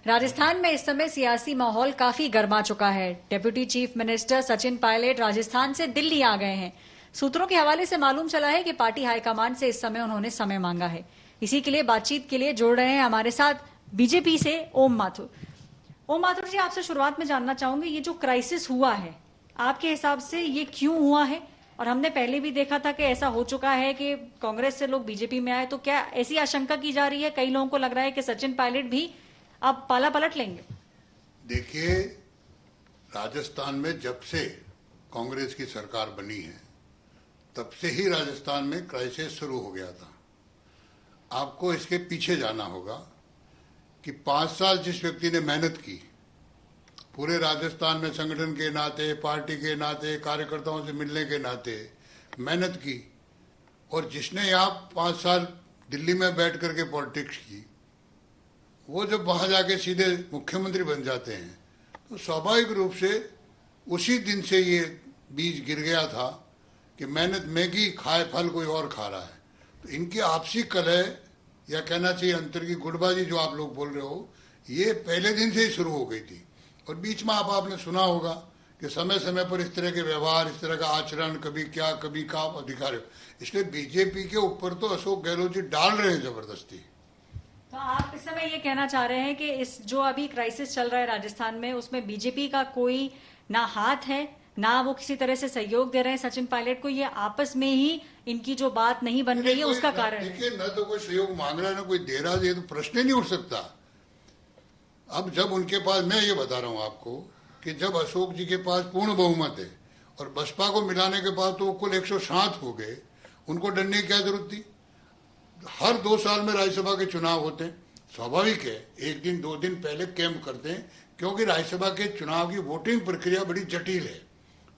राजस्थान में इस समय सियासी माहौल काफी गर्मा चुका है। Deputy chief minister Sachin Pilot Rajasthan से दिल्ली आ गए हैं। सूत्रों के हवाले से मालूम चला है कि पार्टी हाईकमान से इस समय उन्होंने समय मांगा है। इसी के लिए बातचीत के लिए जोड़ रहे हैं हमारे साथ बीजेपी से ओम माथुर। ओम माथुर जी, आपसे शुरुआत में जानना चाहूंगी, ये जो क्राइसिस हुआ है आपके हिसाब से ये क्यों हुआ है? और हमने पहले भी देखा था कि ऐसा हो चुका है कि कांग्रेस से लोग बीजेपी में आए, तो क्या ऐसी आशंका की जा रही है? कई लोगों को लग रहा है कि सचिन पायलट भी अब पाला पलट लेंगे। देखिए, राजस्थान में जब से कांग्रेस की सरकार बनी है तब से ही राजस्थान में क्राइसिस शुरू हो गया था। आपको इसके पीछे जाना होगा कि 5 साल जिस व्यक्ति ने मेहनत की, पूरे राजस्थान में संगठन के नाते, पार्टी के नाते, कार्यकर्ताओं से मिलने के नाते मेहनत की, और जिसने यहाँ 5 साल दिल्ली में बैठ करके पॉलिटिक्स की, वो जब वहां जाके सीधे मुख्यमंत्री बन जाते हैं तो स्वाभाविक रूप से उसी दिन से ये बीज गिर गया था कि मेहनत मैगी खाए फल कोई और खा रहा है। तो इनकी आपसी कलह, या कहना चाहिए अंतर की गुटबाजी जो आप लोग बोल रहे हो, ये पहले दिन से ही शुरू हो गई थी। और बीच में आपने सुना होगा कि समय समय पर इस तरह के व्यवहार, इस तरह का आचरण, कभी क्या कभी का अधिकार। इसलिए बीजेपी के ऊपर तो अशोक गहलोत जी डाल रहे हैं जबरदस्ती। तो आप इस समय ये कहना चाह रहे हैं कि इस जो अभी क्राइसिस चल रहा है राजस्थान में, उसमें बीजेपी का कोई ना हाथ है, ना वो किसी तरह से सहयोग दे रहे हैं सचिन पायलट को, ये आपस में ही इनकी जो बात नहीं बन रही है उसका कारण है? देखिए, न तो कोई सहयोग मांग रहा है, ना कोई दे रहा है, तो प्रश्न ही नहीं उठ सकता। अब जब उनके पास, मैं ये बता रहा हूं आपको कि जब अशोक जी के पास पूर्ण बहुमत है और बसपा को मिलाने के बाद तो कुल 107 हो गए, उनको डरने की क्या जरूरत थी? हर 2 साल में राज्यसभा के चुनाव होते हैं, स्वाभाविक है 1 दिन 2 दिन पहले कैंप करते हैं, क्योंकि राज्यसभा के चुनाव की वोटिंग प्रक्रिया बड़ी जटिल है।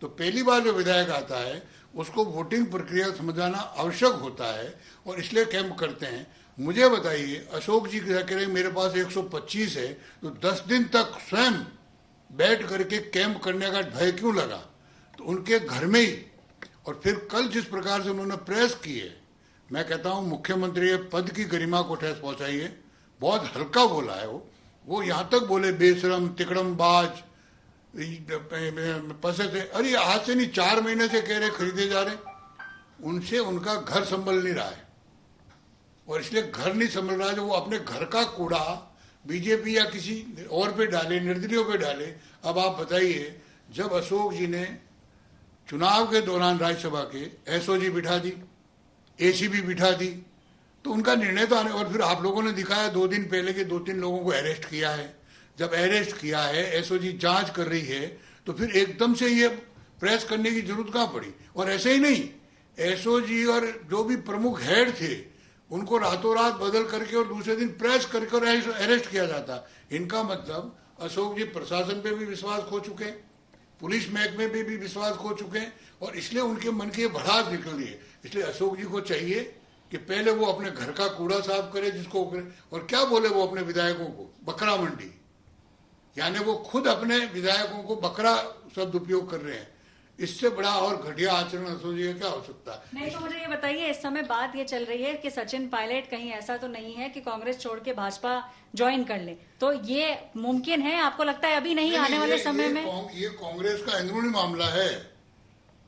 तो पहली बार जो विधायक आता है उसको वोटिंग प्रक्रिया समझाना आवश्यक होता है, और इसलिए कैंप करते हैं। मुझे बताइए, अशोक जी कह रहे मेरे पास 125 है, तो 10 दिन तक स्वयं बैठ करके कैंप करने का भय क्यों लगा? तो उनके घर में ही, और फिर कल जिस प्रकार से उन्होंने प्रेस की है, मैं कहता हूं मुख्यमंत्री पद की गरिमा को ठेस पहुंचाई है। बहुत हल्का बोला है वो यहां तक बोले बेशरम, तिकड़मबाज, पैसे से, अरे आज से नहीं 4 महीने से कह रहे खरीदे जा रहे, उनसे उनका घर संभल नहीं रहा है। और इसलिए घर नहीं संभल रहा है, जो वो अपने घर का कूड़ा बीजेपी या किसी और पे डाले, निर्दलीयों पे डाले। अब आप बताइए, जब अशोक जी ने चुनाव के दौरान राज्यसभा के एसओजी बिठा दी, एसीबी बिठा दी, तो उनका निर्णय तो आने, और फिर आप लोगों ने दिखाया 2 दिन पहले के 2-3 लोगों को अरेस्ट किया है। जब अरेस्ट किया है, एसओजी जांच कर रही है, तो फिर एकदम से ये प्रेस करने की जरूरत कहां पड़ी? और ऐसे ही नहीं, एसओजी और जो भी प्रमुख हेड थे उनको रातों रात बदल करके और दूसरे दिन प्रेस करके और अरेस्ट किया जाता। इनका मतलब अशोक जी प्रशासन पे भी विश्वास खो चुके हैं, पुलिस महकमे पे भी विश्वास खो चुके हैं, और इसलिए उनके मन की भड़ास निकल रही है। इसलिए अशोक जी को चाहिए कि पहले वो अपने घर का कूड़ा साफ करे, जिसको करे। और क्या बोले वो अपने विधायकों को? बकरा मंडी, यानी वो खुद अपने विधायकों को बकरा शब्द उपयोग कर रहे हैं। इससे बड़ा और घटिया आचरण अशोक जी का क्या हो सकता है? नहीं, तो मुझे ये बताइए, इस समय बात ये चल रही है कि सचिन पायलट कहीं ऐसा तो नहीं है कि कांग्रेस छोड़ के भाजपा ज्वाइन कर ले, तो ये मुमकिन है? आपको लगता है अभी नहीं, आने वाले समय में? ये कांग्रेस का अंदरूनी मामला है।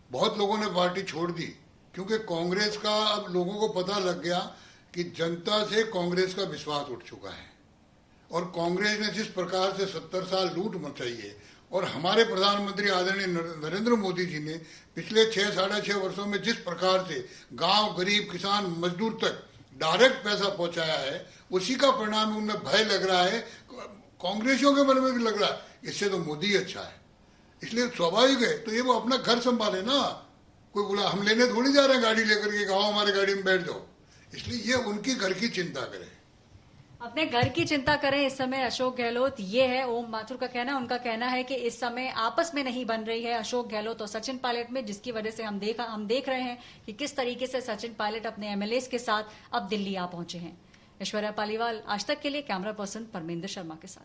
बहुत लोगों ने पार्टी छोड़ दी, क्योंकि कांग्रेस का अब लोगों को पता लग गया कि जनता से कांग्रेस का विश्वास उठ चुका है। और कांग्रेस ने जिस प्रकार से 70 साल लूट मचाई है, और हमारे प्रधानमंत्री आदरणीय नरेंद्र मोदी जी ने पिछले 6-6.5 वर्षों में जिस प्रकार से गांव, गरीब, किसान, मजदूर तक डायरेक्ट पैसा पहुंचाया है, उसी का परिणाम उनमें भय लग रहा है, कांग्रेसियों के मन में भी लग रहा है इससे तो मोदी अच्छा है। इसलिए स्वाभाविक है, तो ये वो अपना घर संभाले ना। कोई बोला हम लेने थोड़ी जा रहे हैं गाड़ी लेकर के, आओ हमारे गाड़ी में बैठ जाओ। इसलिए ये उनकी घर की चिंता करें, अपने घर की चिंता करें इस समय अशोक गहलोत। ये है ओम माथुर का कहना। उनका कहना है कि इस समय आपस में नहीं बन रही है अशोक गहलोत और सचिन पायलट में, जिसकी वजह से हम देख रहे हैं कि किस तरीके से सचिन पायलट अपने एमएलएस के साथ अब दिल्ली आ पहुंचे हैं। ऐश्वर्या पालीवाल, आज तक के लिए कैमरा पर्सन परमेंद्र शर्मा के साथ।